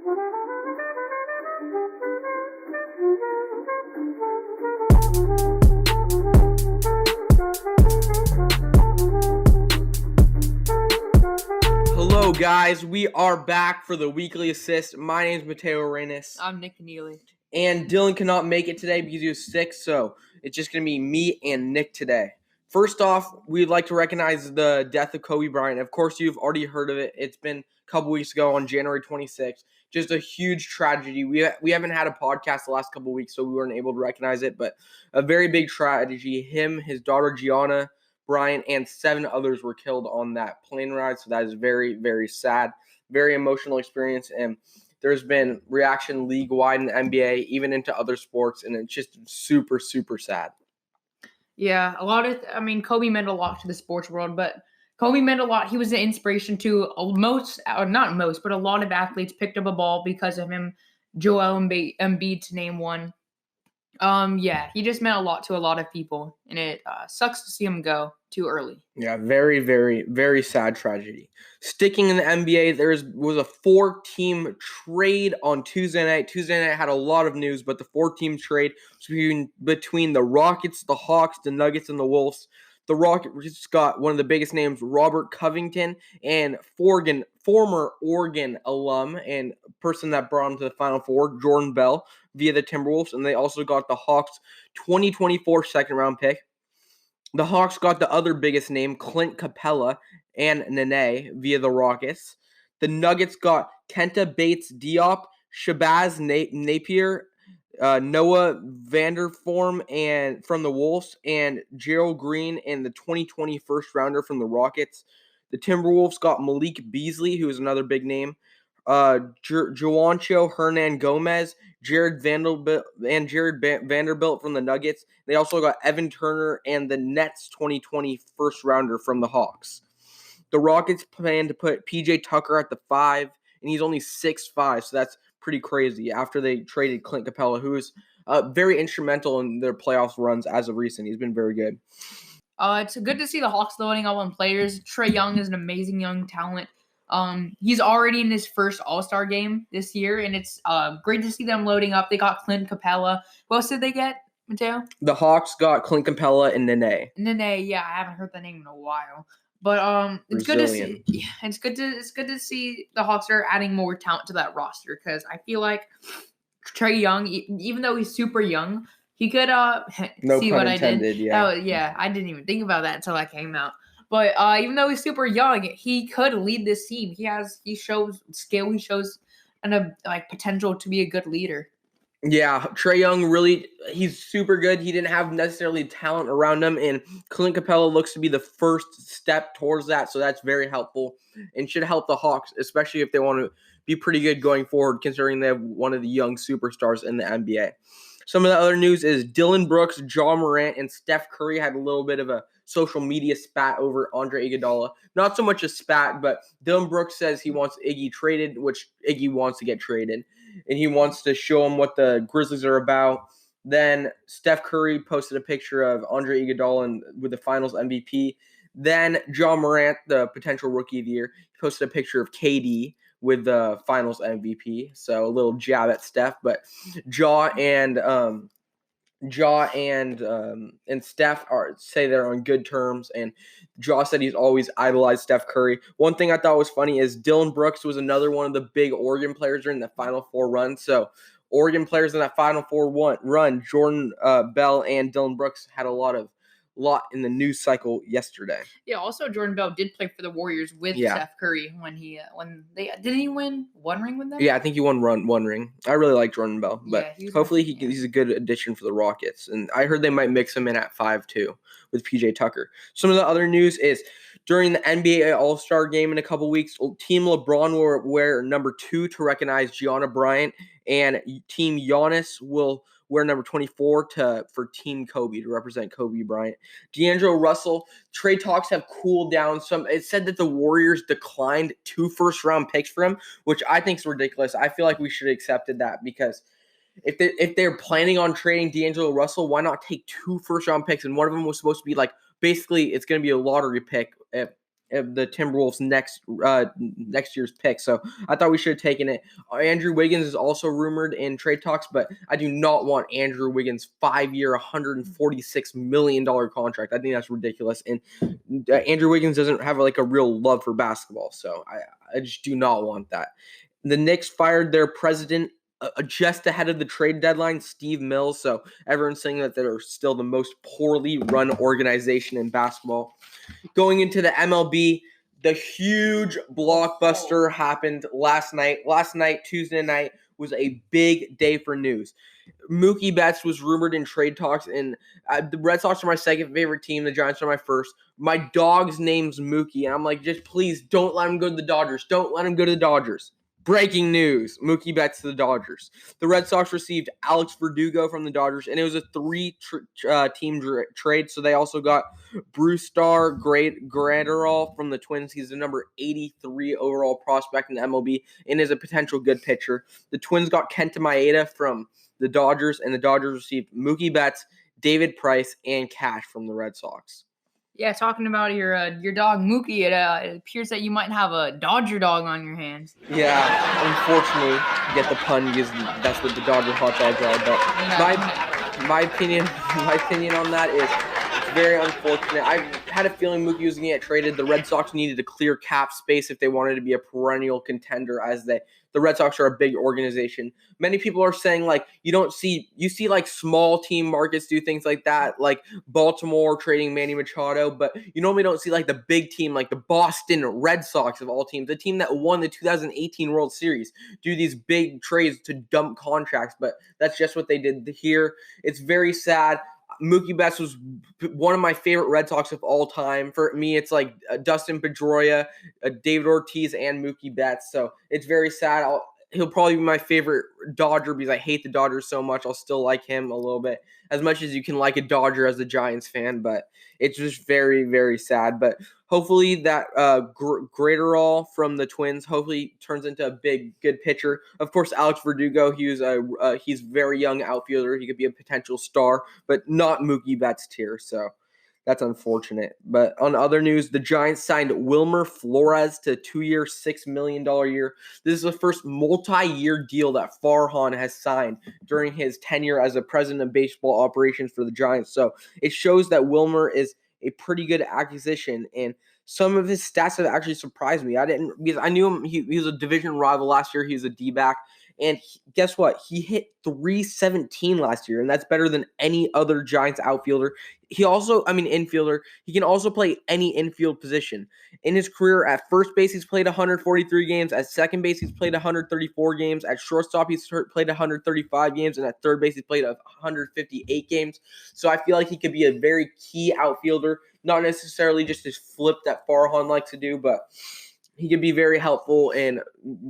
Hello, guys. We are back for the weekly assist. My name is Mateo and I'm Nick Kennealy. And Dylan cannot make it today because he was sick, so it's just going to be me and Nick today. First off, we'd like to recognize the death of Kobe Bryant. Of course, you've already heard of it. It's been a couple weeks ago on January 26th. Just a huge tragedy. We haven't had a podcast the last couple weeks, so we weren't able to recognize it, but a very big tragedy. Him, his daughter Gianna Bryant, and 7 others were killed on that plane ride, so that is very, very sad. Very emotional experience, and there's been reaction league-wide in the NBA, even into other sports, and it's just super, super sad. Yeah, Kobe meant a lot to the sports world, but Kobe meant a lot. He was an inspiration to a lot of athletes picked up a ball because of him. Joel Embiid, to name one. He just meant a lot to a lot of people, and it sucks to see him go too early. Yeah, very, very, very sad tragedy. Sticking in the NBA, there was a 4-team trade on Tuesday night. Tuesday night had a lot of news, but the 4-team trade was between the Rockets, the Hawks, the Nuggets, and the Wolves. The Rockets got one of the biggest names, Robert Covington, and former Oregon alum and person that brought him to the Final Four, Jordan Bell, via the Timberwolves. And they also got the Hawks 2024 second-round pick. The Hawks got the other biggest name, Clint Capella and Nene, via the Rockets. The Nuggets got Kenta Bates-Diop, Shabazz Napier, Noah Vanderform and from the Wolves, and Gerald Green and the 2020 first rounder from the Rockets. The Timberwolves got Malik Beasley, who is another big name, Juancho Hernan Gomez, Jared Vanderbilt from the Nuggets. They also got Evan Turner and the Nets 2020 first rounder from the Hawks. The Rockets plan to put PJ Tucker at the 5, and he's only 6'5", so that's pretty crazy after they traded Clint Capella, who is very instrumental in their playoffs runs as of recent. He's been very good. It's good to see the Hawks loading up on players. Trae Young is an amazing young talent. He's already in his first All-Star game this year, and it's great to see them loading up. They got Clint Capella. Who else did they get, Mateo? The Hawks got Clint Capella and Nene. Yeah, I haven't heard that name in a while. But it's good to see. Yeah, it's good to see the Hawks are adding more talent to that roster, because I feel like Trae Young, even though he's super young, he could no see pun what intended, I did. Yeah, I didn't even think about that until that came out. But even though he's super young, he could lead this team. He shows skill. He shows potential to be a good leader. Yeah, Trae Young he's super good. He didn't have necessarily talent around him, and Clint Capella looks to be the first step towards that, so that's very helpful and should help the Hawks, especially if they want to be pretty good going forward, considering they have one of the young superstars in the NBA. Some of the other news is Dylan Brooks, Ja Morant, and Steph Curry had a little bit of a social media spat over Andre Iguodala. Not so much a spat, but Dylan Brooks says he wants Iggy traded, which Iggy wants to get traded, and he wants to show him what the Grizzlies are about. Then Steph Curry posted a picture of Andre Iguodala with the Finals MVP. Then Ja Morant, the potential Rookie of the Year, posted a picture of KD with the Finals MVP. So a little jab at Steph, but Ja and Steph say they're on good terms, and Ja said he's always idolized Steph Curry. One thing I thought was funny is Dylan Brooks was another one of the big Oregon players during the Final Four run. So Oregon players in that Final Four run, Jordan Bell and Dylan Brooks had a lot in the news cycle yesterday. Yeah, also Jordan Bell did play for the Warriors with Steph Curry when didn't he win one ring with them? Yeah, I think he won one ring. I really like Jordan Bell, but hopefully he's a good addition for the Rockets. And I heard they might mix him in at 5 too with PJ Tucker. Some of the other news is during the NBA All-Star game in a couple weeks, Team LeBron will wear number 2 to recognize Gianna Bryant, and Team Giannis will wear number 24 for Team Kobe to represent Kobe Bryant. D'Angelo Russell, trade talks have cooled down some. It said that the Warriors declined 2 first-round picks for him, which I think is ridiculous. I feel like we should have accepted that, because if they're planning on trading D'Angelo Russell, why not take 2 first-round picks? And one of them was supposed to be basically it's going to be a lottery pick the Timberwolves next year's pick. So I thought we should have taken it. Andrew Wiggins is also rumored in trade talks, but I do not want Andrew Wiggins' 5-year, $146 million contract. I think that's ridiculous. And Andrew Wiggins doesn't have like a real love for basketball, so I just do not want that. The Knicks fired their president just ahead of the trade deadline, Steve Mills. So everyone's saying that they're still the most poorly run organization in basketball. Going into the MLB, the huge blockbuster happened last night. Last night, Tuesday night, was a big day for news. Mookie Betts was rumored in trade talks, and the Red Sox are my second favorite team. The Giants are my first. My dog's name's Mookie, and I'm like, just please don't let him go to the Dodgers. Don't let him go to the Dodgers. Breaking news, Mookie Betts to the Dodgers. The Red Sox received Alex Verdugo from the Dodgers, and it was a 3-team trade, so they also got Brusdar Graterol from the Twins. He's the number 83 overall prospect in the MLB and is a potential good pitcher. The Twins got Kenta Maeda from the Dodgers, and the Dodgers received Mookie Betts, David Price, and cash from the Red Sox. Yeah, talking about your dog Mookie, it appears that you might have a Dodger dog on your hands. Yeah, unfortunately, you get the pun because that's what the Dodger hot dogs are. But my opinion on that is it's very unfortunate. I had a feeling Mookie was going to get traded. The Red Sox needed to clear cap space if they wanted to be a perennial contender, as the Red Sox are a big organization. Many people are saying like you see like small team markets do things like that, like Baltimore trading Manny Machado, but you normally don't see like the big team like the Boston Red Sox of all teams, the team that won the 2018 World Series, do these big trades to dump contracts, but that's just what they did here. It's very sad. Mookie Betts was one of my favorite Red Sox of all time. For me, it's like Dustin Pedroia, David Ortiz, and Mookie Betts. So it's very sad. He'll probably be my favorite Dodger because I hate the Dodgers so much. I'll still like him a little bit, as much as you can like a Dodger as a Giants fan, but it's just very, very sad. But hopefully that Graterol from the Twins hopefully turns into a big, good pitcher. Of course, Alex Verdugo, he's a very young outfielder. He could be a potential star, but not Mookie Betts tier. So that's unfortunate. But on other news, the Giants signed Wilmer Flores to a 2-year, $6 million year. This is the first multi-year deal that Farhan has signed during his tenure as a president of baseball operations for the Giants. So it shows that Wilmer is a pretty good acquisition, and some of his stats have actually surprised me. Because I knew him. He was a division rival last year. He was a D-back. And guess what? He hit 317 last year, and that's better than any other Giants outfielder. Infielder. He can also play any infield position. In his career, at first base, he's played 143 games. At second base, he's played 134 games. At shortstop, he's played 135 games. And at third base, he's played 158 games. So I feel like he could be a very key outfielder, not necessarily just his flip that Farhan likes to do, but he could be very helpful in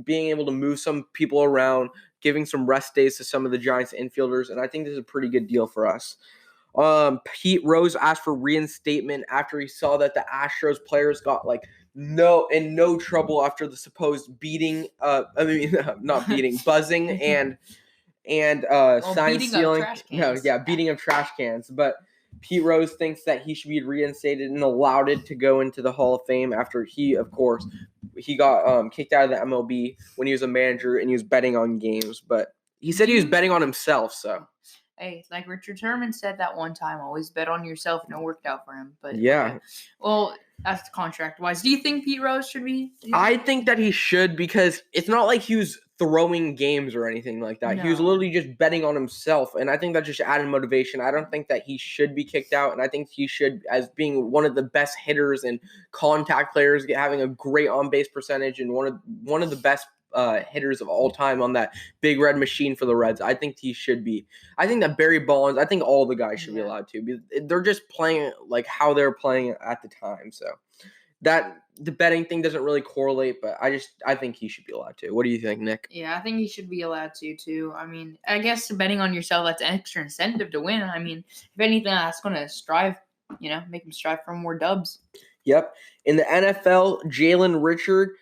being able to move some people around, giving some rest days to some of the Giants infielders, and I think this is a pretty good deal for us. Pete Rose asked for reinstatement after he saw that the Astros players got no trouble after the supposed beating. Buzzing and sign stealing. Beating of trash cans. But Pete Rose thinks that he should be reinstated and allowed to go into the Hall of Fame after he got kicked out of the MLB when he was a manager and he was betting on games. But he said he was betting on himself, so. Hey, like Richard Sherman said that one time, always bet on yourself, and it worked out for him. But yeah. Okay. Well, that's contract-wise. Do you think Pete Rose should be? I think that he should, because it's not like he was throwing games or anything like that. No. He was literally just betting on himself, and I think that just added motivation. I don't think that he should be kicked out, and I think he should, as being one of the best hitters and contact players, having a great on-base percentage, and one of the best hitters of all time on that big red machine for the Reds. I think he should be. I think that Barry Bonds, I think all the guys should be allowed to. They're just playing like how they're playing at the time. So that the betting thing doesn't really correlate, but I think he should be allowed to. What do you think, Nick? Yeah, I think he should be allowed to too. I mean, I guess betting on yourself, that's an extra incentive to win. I mean, if anything, that's going to make him strive for more dubs. Yep. In the NFL, Jalen Richard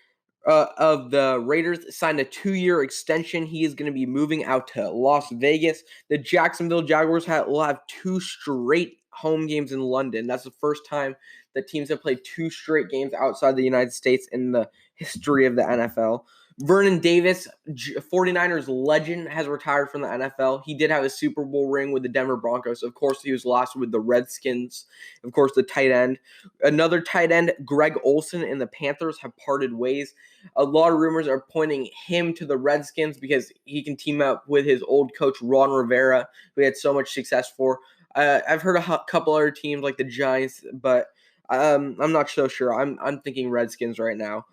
of the Raiders signed a 2-year extension. He is going to be moving out to Las Vegas. The Jacksonville Jaguars will have 2 straight home games in London. That's the first time that teams have played 2 straight games outside the United States in the history of the NFL. Vernon Davis, 49ers legend, has retired from the NFL. He did have a Super Bowl ring with the Denver Broncos. Of course, he was last with the Redskins. Of course, the tight end. Another tight end, Greg Olsen, and the Panthers have parted ways. A lot of rumors are pointing him to the Redskins because he can team up with his old coach, Ron Rivera, who he had so much success for. I've heard a couple other teams like the Giants, but I'm not so sure. I'm thinking Redskins right now.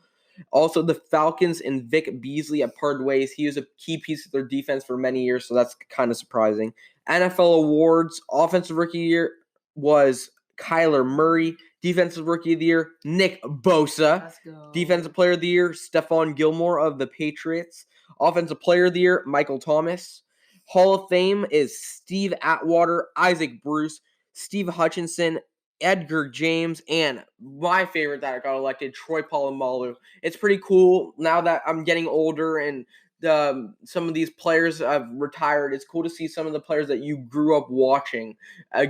Also, the Falcons and Vic Beasley have parted ways. He was a key piece of their defense for many years, so that's kind of surprising. NFL awards, Offensive Rookie of the Year was Kyler Murray. Defensive Rookie of the Year, Nick Bosa. Let's go. Defensive Player of the Year, Stephon Gilmore of the Patriots. Offensive Player of the Year, Michael Thomas. Hall of Fame is Steve Atwater, Isaac Bruce, Steve Hutchinson, Edgar James, and my favorite that got elected, Troy Polamalu. It's pretty cool now that I'm getting older and some of these players have retired. It's cool to see some of the players that you grew up watching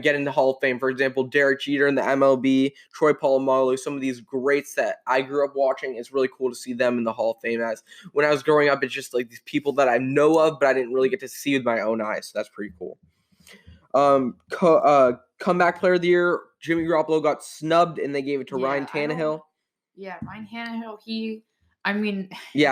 get into Hall of Fame. For example, Derek Jeter in the MLB, Troy Polamalu, some of these greats that I grew up watching. It's really cool to see them in the Hall of Fame. As when I was growing up, it's just like these people that I know of, but I didn't really get to see with my own eyes. So that's pretty cool. Comeback Player of the Year, Jimmy Garoppolo got snubbed, and they gave it to Ryan Tannehill. Ryan Tannehill.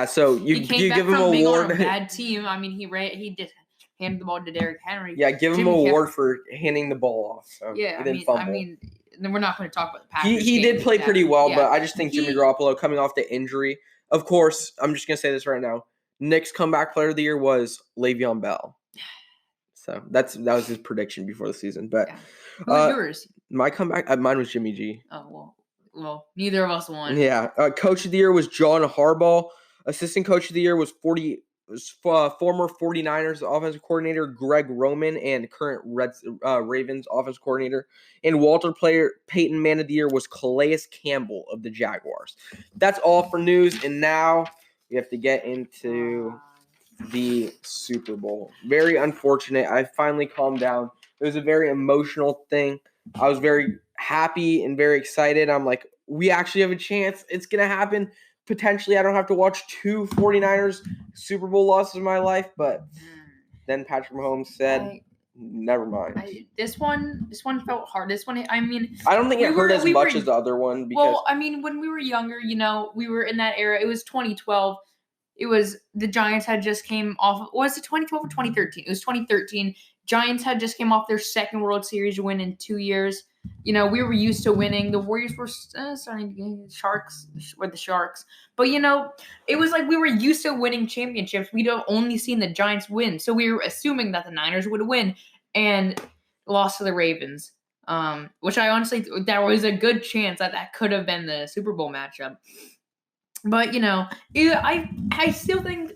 So you give him an award. On a bad team. I mean, he just handed the ball to Derrick Henry. Yeah, give him an award for handing the ball off. So yeah, I mean, we're not going to talk about the Packers. He did play pretty well, but I just think Jimmy Garoppolo coming off the injury. Of course, I'm just going to say this right now. Nick's Comeback Player of the Year was Le'Veon Bell. So that was his prediction before the season. But who was yours? My comeback, mine was Jimmy G. Oh well, neither of us won. Yeah, Coach of the Year was John Harbaugh. Assistant Coach of the Year was former 49ers offensive coordinator Greg Roman and current Ravens offensive coordinator. And Walter Payton Man of the Year was Calais Campbell of the Jaguars. That's all for news, and now we have to get into the Super Bowl. Very unfortunate. I finally calmed down. It was a very emotional thing. I was very happy and very excited. I'm like, we actually have a chance. It's going to happen. Potentially, I don't have to watch 2 49ers Super Bowl losses in my life, but then Patrick Mahomes said, never mind. This one felt hard. This one, I mean, I don't think it hurt as much as the other one. Well, I mean, when we were younger, we were in that era. It was 2012. It was the Giants had just came off. Was it 2012 or 2013? It was 2013. Giants had just came off their second World Series win in 2 years. We were used to winning. The Warriors were starting to get the Sharks. But, it was like we were used to winning championships. We'd have only seen the Giants win. So we were assuming that the Niners would win and lost to the Ravens, which I honestly, there was a good chance that could have been the Super Bowl matchup. But, I still think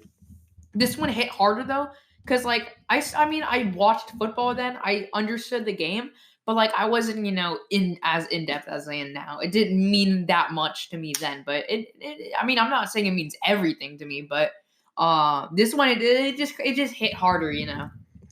this one hit harder, though, because, I watched football then. I understood the game, but, I wasn't, as in-depth as I am now. It didn't mean that much to me then, but I'm not saying it means everything to me, but this one, it just hit harder,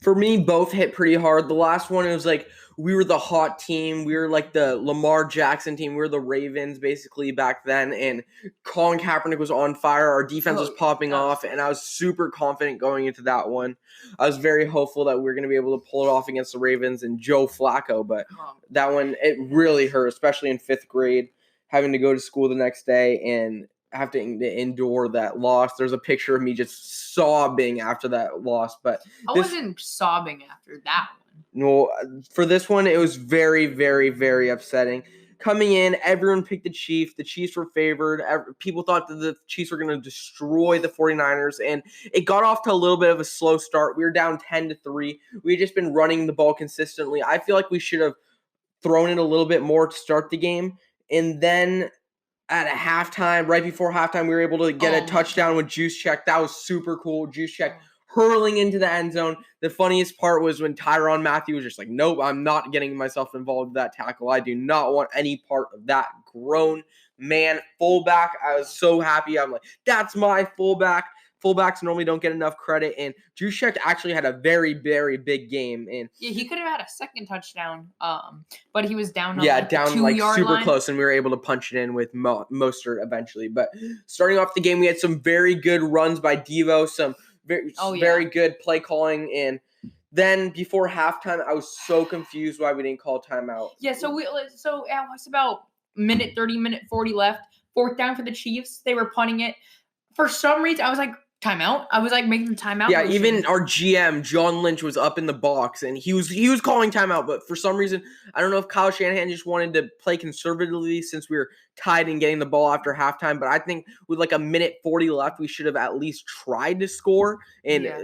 For me, both hit pretty hard. The last one, it was like we were the hot team. We were like the Lamar Jackson team. We were the Ravens basically back then. And Colin Kaepernick was on fire. Our defense was popping off. And I was super confident going into that one. I was very hopeful that we were going to be able to pull it off against the Ravens and Joe Flacco. But that one, it really hurt, especially in 5th grade, having to go to school the next day and have to endure that loss. There's a picture of me just sobbing after that loss. But I wasn't sobbing after that one. No, for this one, it was very, very, very upsetting. Coming in, everyone picked the Chiefs. The Chiefs were favored. People thought that the Chiefs were going to destroy the 49ers, and it got off to a little bit of a slow start. We were down 10-3. We had just been running the ball consistently. I feel like we should have thrown it a little bit more to start the game, and then at halftime, right before halftime, we were able to get a touchdown with Juszczyk. That was super cool. Juszczyk hurling into the end zone. The funniest part was when Tyrann Mathieu was just like, nope, I'm not getting myself involved with that tackle. I do not want any part of that grown man fullback. I was so happy. I'm like, that's my fullback. fullbacks normally don't get enough credit, and Juszczyk actually had a very, very big game. And yeah, he could have had a second touchdown, but he was down on down the 2-yard super line. close, and we were able to punch it in with Mostert eventually. But starting off the game, we had some very good runs by Devo, some very good play calling, and then before halftime, I was so confused why we didn't call timeout. Yeah, so it was about 30 minute 40 left. Fourth down for the Chiefs. They were punting it. For some reason, I was like, timeout. I was like making the timeout. Yeah, even our GM John Lynch was up in the box and he was calling timeout, but for some reason I don't know if Kyle Shanahan just wanted to play conservatively since we were tied and getting the ball after halftime. But I think with like a minute 40 left, we should have at least tried to score.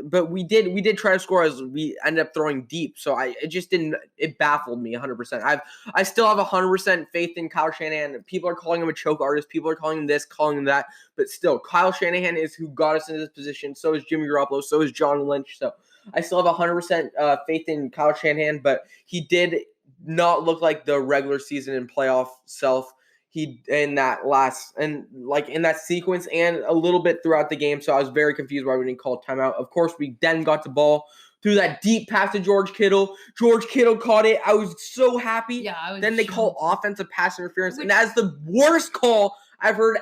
But we did try to score as we ended up throwing deep. So it baffled me 100%. I still have 100% faith in Kyle Shanahan. People are calling him a choke artist. People are calling him this, calling him that. But still, Kyle Shanahan is who got us into this position. So is Jimmy Garoppolo. So is John Lynch. So I still have 100% faith in Kyle Shanahan. But he did not look like the regular season and playoff self in that sequence and a little bit throughout the game. So I was very confused why we didn't call timeout. Of course, we then got the ball through that deep pass to George Kittle. George Kittle caught it. I was so happy. Yeah, then they call offensive pass interference, and that's the worst call I've heard.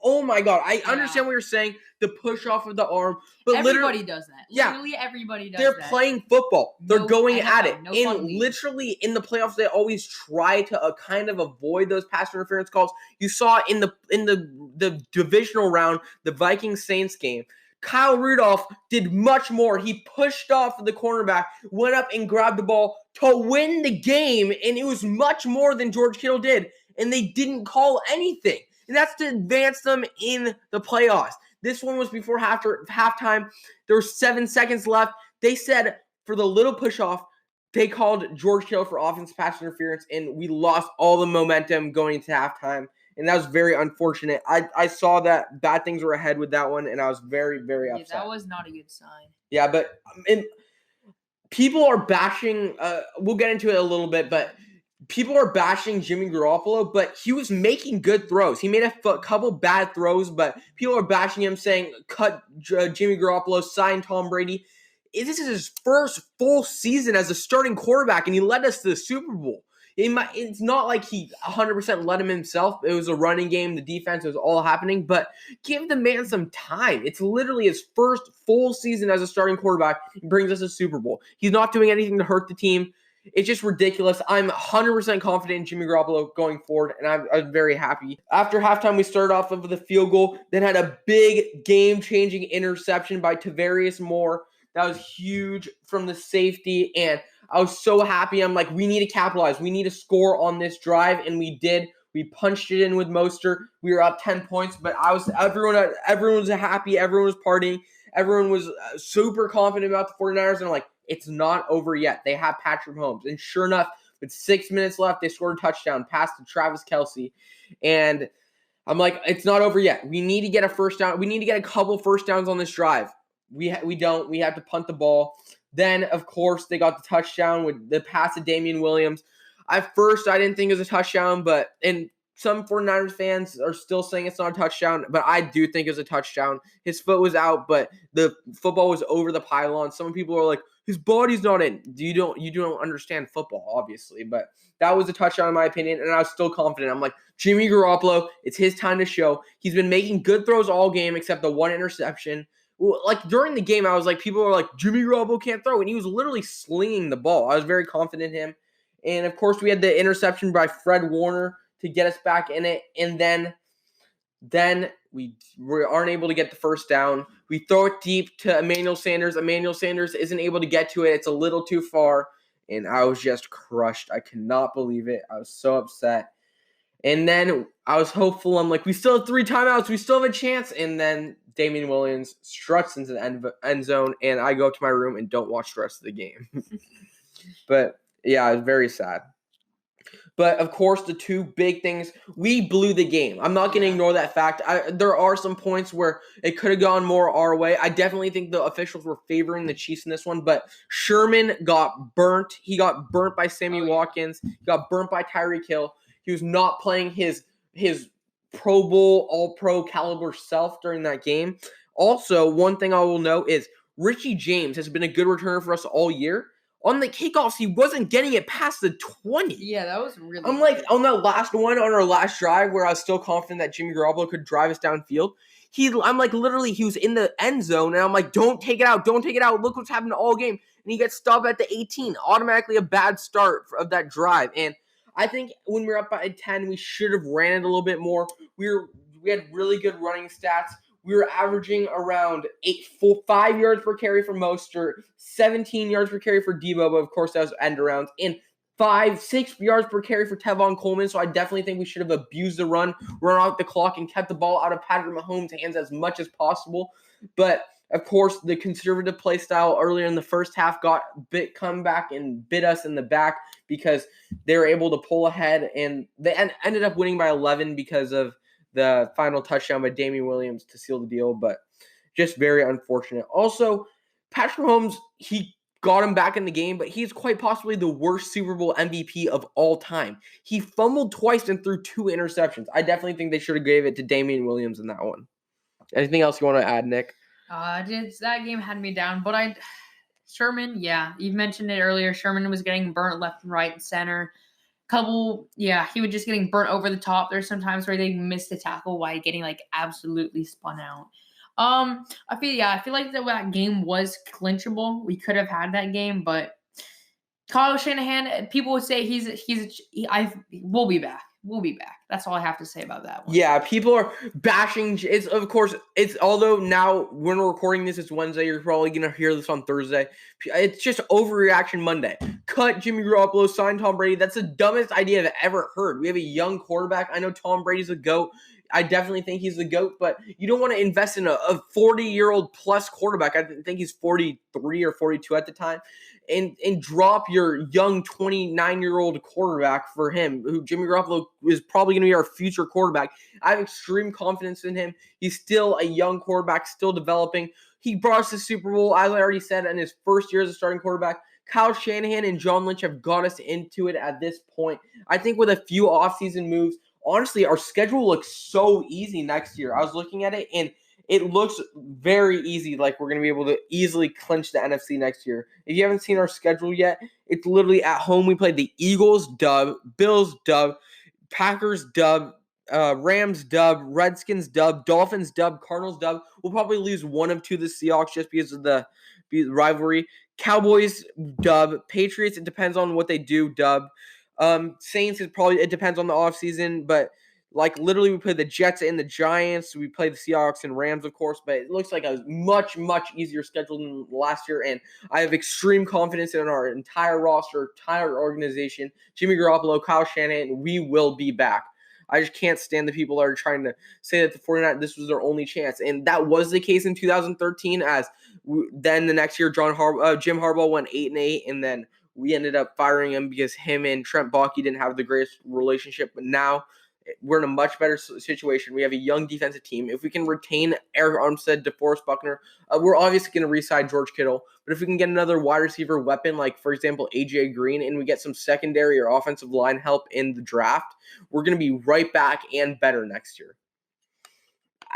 Oh my God. I understand what you're saying, the push off of the arm, but everybody does that. Literally everybody does that. They're playing football. They're going at it. And literally in the playoffs, they always try to kind of avoid those pass interference calls. You saw in the divisional round, the Vikings-Saints game, Kyle Rudolph did much more. He pushed off the cornerback, went up and grabbed the ball to win the game, and it was much more than George Kittle did, and they didn't call anything. And that's to advance them in the playoffs. This one was before halftime. There were 7 seconds left. They said for the little push-off, they called George Kittle for offensive pass interference, and we lost all the momentum going into halftime. And that was very unfortunate. I saw that bad things were ahead with that one, and I was very, very upset. That was not a good sign. Yeah, but people are bashing we'll get into it a little bit, but people are bashing Jimmy Garoppolo, but he was making good throws. He made a couple bad throws, but people are bashing him, saying, cut Jimmy Garoppolo, sign Tom Brady. This is his first full season as a starting quarterback, and he led us to the Super Bowl. It's not like he 100% led him himself. It was a running game. The defense was all happening, but give the man some time. It's literally his first full season as a starting quarterback. He brings us a Super Bowl. He's not doing anything to hurt the team. It's just ridiculous. I'm 100% confident in Jimmy Garoppolo going forward, and I'm very happy. After halftime, we started off with a field goal, then had a big game-changing interception by Tavarius Moore. That was huge from the safety, and I was so happy. I'm like, we need to capitalize. We need to score on this drive, and we did. We punched it in with Mostert. We were up 10 points, but everyone was happy. Everyone was partying. Everyone was super confident about the 49ers, and I'm like, it's not over yet. They have Patrick Mahomes. And sure enough, with 6 minutes left, they scored a touchdown, pass to Travis Kelce. And I'm like, it's not over yet. We need to get a first down. We need to get a couple first downs on this drive. We don't. We have to punt the ball. Then, of course, they got the touchdown with the pass to Damian Williams. At first, I didn't think it was a touchdown, and some 49ers fans are still saying it's not a touchdown, but I do think it was a touchdown. His foot was out, but the football was over the pylon. Some people are like, his body's not in. You don't understand football, obviously, but that was a touchdown in my opinion, and I was still confident. I'm like, Jimmy Garoppolo, it's his time to show. He's been making good throws all game except the one interception. Like during the game, I was like, people were like, Jimmy Garoppolo can't throw, and he was literally slinging the ball. I was very confident in him. And of course, we had the interception by Fred Warner to get us back in it, and then we aren't able to get the first down. We throw it deep to Emmanuel Sanders. Emmanuel Sanders isn't able to get to it. It's a little too far, and I was just crushed. I cannot believe it. I was so upset. And then I was hopeful. I'm like, we still have 3 timeouts. We still have a chance. And then Damian Williams struts into the end zone, and I go up to my room and don't watch the rest of the game. But, yeah, it was very sad. But, of course, the two big things, we blew the game. I'm not going to ignore that fact. There are some points where it could have gone more our way. I definitely think the officials were favoring the Chiefs in this one. But Sherman got burnt. He got burnt by Sammy Watkins. He got burnt by Tyreek Hill. He was not playing his Pro Bowl, All-Pro caliber self during that game. Also, one thing I will note is Richie James has been a good returner for us all year. On the kickoffs, he wasn't getting it past the 20. Yeah, that was really I'm like, on that last one, on our last drive, where I was still confident that Jimmy Garoppolo could drive us downfield, I'm like, literally, he was in the end zone, and I'm like, don't take it out, don't take it out. Look what's happened all game. And he gets stopped at the 18. Automatically a bad start of that drive. And I think when we were up by 10, we should have ran it a little bit more. We had really good running stats. We were averaging around 5 yards per carry for Mostert, 17 yards per carry for Debo, but of course that was end arounds, and 6 yards per carry for Tevon Coleman. So I definitely think we should have abused the run out the clock, and kept the ball out of Patrick Mahomes' hands as much as possible. But of course, the conservative play style earlier in the first half come back and bit us in the back, because they were able to pull ahead, and they ended up winning by 11 because of the final touchdown by Damian Williams to seal the deal. But just very unfortunate. Also, Patrick Mahomes, he got him back in the game, but he's quite possibly the worst Super Bowl MVP of all time. He fumbled twice and threw 2 interceptions. I definitely think they should have gave it to Damian Williams in that one. Anything else you want to add, Nick? That game had me down, but Sherman, yeah, you mentioned it earlier. Sherman was getting burnt left and right and center. He was just getting burnt over the top. There's some times where they missed the tackle while getting like absolutely spun out. I feel like that game was clinchable. We could have had that game, but Kyle Shanahan, people would say we'll be back. We'll be back. That's all I have to say about that one. Yeah, people are bashing. Although now when we're recording this, it's Wednesday. You're probably going to hear this on Thursday. It's just overreaction Monday. Cut Jimmy Garoppolo, sign Tom Brady. That's the dumbest idea I've ever heard. We have a young quarterback. I know Tom Brady's a GOAT. I definitely think he's the GOAT, but you don't want to invest in a 40-year-old plus quarterback. I think he's 43 or 42 at the time. And drop your young 29-year-old quarterback for him, who Jimmy Garoppolo is probably going to be our future quarterback. I have extreme confidence in him. He's still a young quarterback, still developing. He brought us to the Super Bowl, as I already said, in his first year as a starting quarterback. Kyle Shanahan and John Lynch have got us into it at this point. I think with a few offseason moves, honestly, our schedule looks so easy next year. I was looking at it, and it looks very easy, like we're going to be able to easily clinch the NFC next year. If you haven't seen our schedule yet, it's literally at home. We played the Eagles dub, Bills dub, Packers dub, Rams dub, Redskins dub, Dolphins dub, Cardinals dub. We'll probably lose one of 2 to the Seahawks just because of the rivalry. Cowboys dub, Patriots, it depends on what they do, dub. Saints, it depends on the offseason, but like literally we play the Jets and the Giants. We play the Seahawks and Rams, of course, but it looks like a much, much easier schedule than last year, and I have extreme confidence in our entire roster, entire organization, Jimmy Garoppolo, Kyle Shanahan. We will be back. I just can't stand the people that are trying to say that the 49ers, this was their only chance. And that was the case in 2013, as then the next year Jim Harbaugh went 8-8, and then we ended up firing him because him and Trent Baalke didn't have the greatest relationship. But now we're in a much better situation. We have a young defensive team. If we can retain Eric Armstead, DeForest Buckner, we're obviously going to re-sign George Kittle. But if we can get another wide receiver weapon, like, for example, A.J. Green, and we get some secondary or offensive line help in the draft, we're going to be right back and better next year.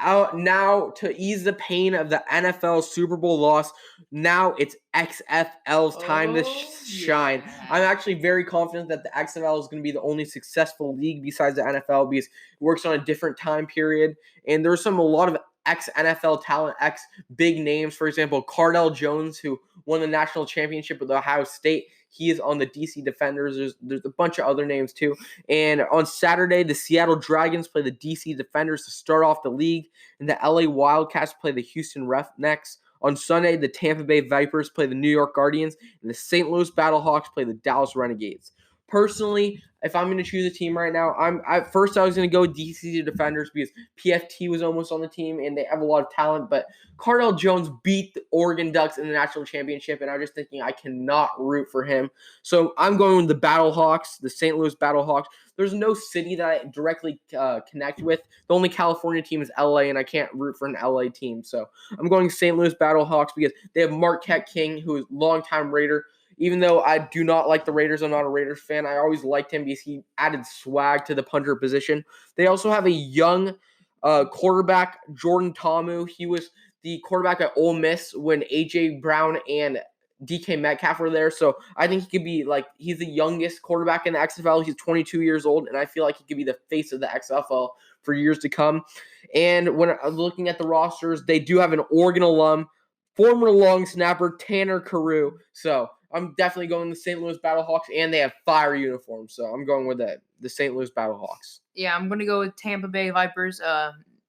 Now, to ease the pain of the NFL Super Bowl loss, now it's XFL's time to shine. Yeah. I'm actually very confident that the XFL is going to be the only successful league besides the NFL, because it works on a different time period. And there's a lot of ex-NFL talent, ex-big names. For example, Cardell Jones, who won the national championship with Ohio State. He is on the DC Defenders. There's a bunch of other names too. And on Saturday, the Seattle Dragons play the DC Defenders to start off the league, and the LA Wildcats play the Houston Roughnecks. On Sunday, the Tampa Bay Vipers play the New York Guardians, and the St. Louis Battlehawks play the Dallas Renegades. Personally, if I'm going to choose a team right now, I was going to go DC Defenders because PFT was almost on the team and they have a lot of talent. But Cardell Jones beat the Oregon Ducks in the national championship, and I'm just thinking I cannot root for him. So I'm going with the Battlehawks, the St. Louis Battlehawks. There's no city that I directly connect with. The only California team is LA, and I can't root for an LA team. So I'm going St. Louis Battlehawks because they have Marquette King, who is a longtime Raider. Even though I do not like the Raiders, I'm not a Raiders fan. I always liked him because he added swag to the punter position. They also have a young quarterback, Jordan Ta'amu. He was the quarterback at Ole Miss when A.J. Brown and DK Metcalf were there. So I think he could be he's the youngest quarterback in the XFL. He's 22 years old, and I feel like he could be the face of the XFL for years to come. And when I'm looking at the rosters, they do have an Oregon alum, former long snapper Tanner Carew. So I'm definitely going with the St. Louis Battlehawks, and they have fire uniforms. So I'm going with the St. Louis Battlehawks. Yeah, I'm going to go with Tampa Bay Vipers.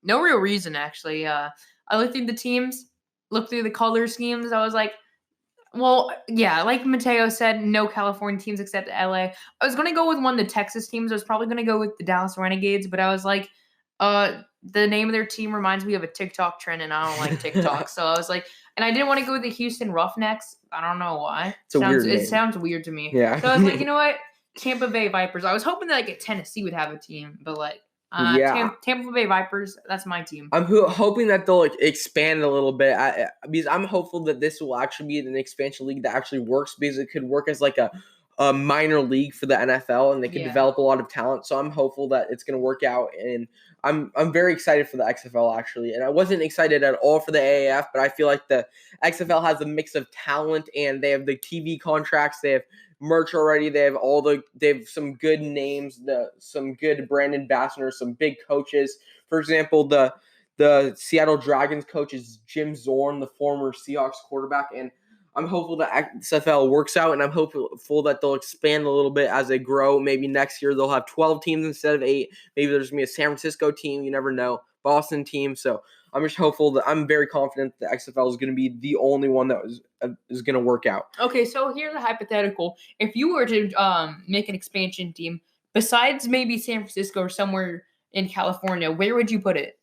No real reason, actually. I looked through the teams, looked through the color schemes. I was like, well, yeah, like Mateo said, no California teams except LA. I was going to go with one of the Texas teams. I was probably going to go with the Dallas Renegades, but I was like, the name of their team reminds me of a TikTok trend, and I don't like TikTok. So I was like, and I didn't want to go with the Houston Roughnecks. I don't know why. It sounds weird to me. Yeah. So I was like, you know what? Tampa Bay Vipers. I was hoping that Tennessee would have a team, but Tampa Bay Vipers, that's my team. I'm hoping that they'll expand a little bit because I'm hopeful that this will actually be an expansion league that actually works, because it could work as a minor league for the NFL, and they could develop a lot of talent. So I'm hopeful that it's going to work out, and I'm very excited for the XFL actually. And I wasn't excited at all for the AAF, but I feel like the XFL has a mix of talent, and they have the TV contracts, they have merch already, they have some good names, some good brand ambassadors, some big coaches. For example, the Seattle Dragons coach is Jim Zorn, the former Seahawks quarterback, and I'm hopeful that XFL works out, and I'm hopeful that they'll expand a little bit as they grow. Maybe next year they'll have 12 teams instead of 8. Maybe there's going to be a San Francisco team. You never know. Boston team. So I'm just hopeful that I'm very confident that XFL is going to be the only one that is going to work out. Okay, so here's a hypothetical. If you were to make an expansion team, besides maybe San Francisco or somewhere in California, where would you put it?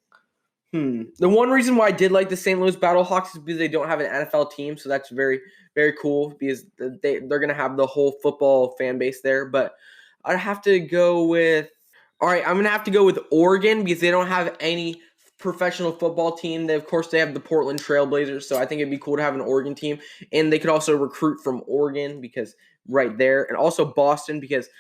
The one reason why I did like the St. Louis Battlehawks is because they don't have an NFL team, so that's very, very cool, because they're going to have the whole football fan base there. But I'd have to go with – all right, I'm going to have to go with Oregon, because they don't have any professional football team. They have the Portland Trailblazers, so I think it'd be cool to have an Oregon team. And they could also recruit from Oregon, because right there. And also Boston, because –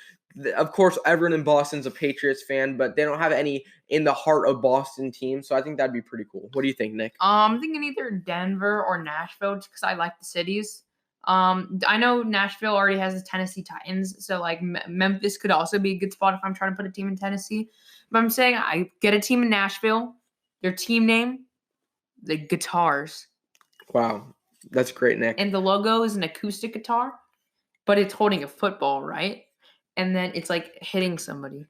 of course, everyone in Boston's a Patriots fan, but they don't have any in the heart of Boston team. So I think that'd be pretty cool. What do you think, Nick? I'm thinking either Denver or Nashville, just because I like the cities. I know Nashville already has the Tennessee Titans, so Memphis could also be a good spot if I'm trying to put a team in Tennessee. But I'm saying I get a team in Nashville. Their team name, the Guitars. Wow, that's great, Nick. And the logo is an acoustic guitar, but it's holding a football, right? And then it's hitting somebody.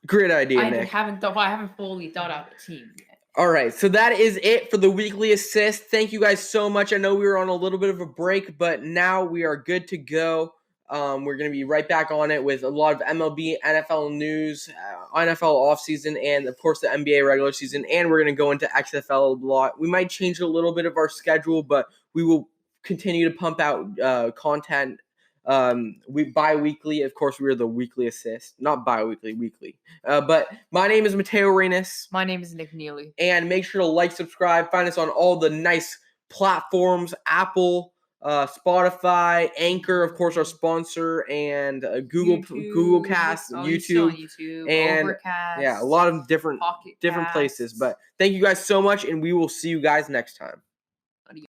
Great idea, Nick. I haven't fully thought out the team yet. All right, so that is it for the weekly assist. Thank you guys so much. I know we were on a little bit of a break, but now we are good to go. We're going to be right back on it with a lot of MLB, NFL news, NFL offseason, and, of course, the NBA regular season. And we're going to go into XFL a lot. We might change a little bit of our schedule, but we will continue to pump out content bi-weekly. Of course, we are the weekly assist, not bi-weekly, weekly. But my name is Mateo Reynes. My name is Nick Kennealy. And make sure to like, subscribe, find us on all the nice platforms: Apple, Spotify, Anchor, of course, our sponsor, and Google Cast, YouTube, and Overcast, a lot of different places. But thank you guys so much, and we will see you guys next time.